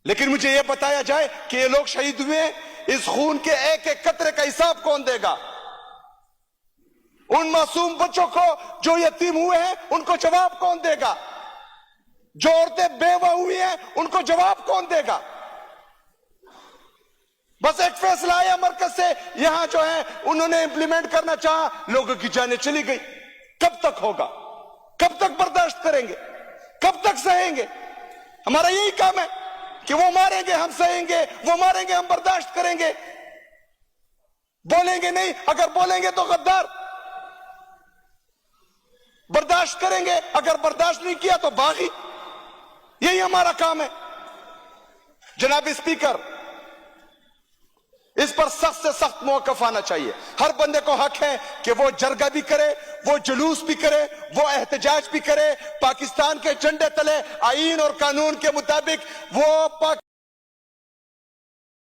لیکن مجھے یہ بتایا جائے کہ یہ لوگ شہید ہوئے ہیں، اس خون کے ایک ایک قطرے کا حساب کون دے گا؟ ان معصوم بچوں کو جو یتیم ہوئے ہیں ان کو جواب کون دے گا؟ جو عورتیں بیوہ ہوئی ہیں ان کو جواب کون دے گا؟ بس ایک فیصلہ آیا مرکز سے، یہاں جو ہے انہوں نے امپلیمنٹ کرنا چاہا، لوگوں کی جانیں چلی گئی۔ کب تک ہوگا؟ کب تک برداشت کریں گے؟ کب تک سہیں گے؟ ہمارا یہی کام ہے کہ وہ ماریں گے ہم سہیں گے، وہ ماریں گے ہم برداشت کریں گے، بولیں گے نہیں، اگر بولیں گے تو غدار، برداشت کریں گے، اگر برداشت نہیں کیا تو باغی، یہی ہمارا کام ہے۔ جناب اسپیکر، اس پر سخت سے سخت موقف آنا چاہیے۔ ہر بندے کو حق ہے کہ وہ جرگہ بھی کرے، وہ جلوس بھی کرے، وہ احتجاج بھی کرے، پاکستان کے جھنڈے تلے آئین اور قانون کے مطابق وہ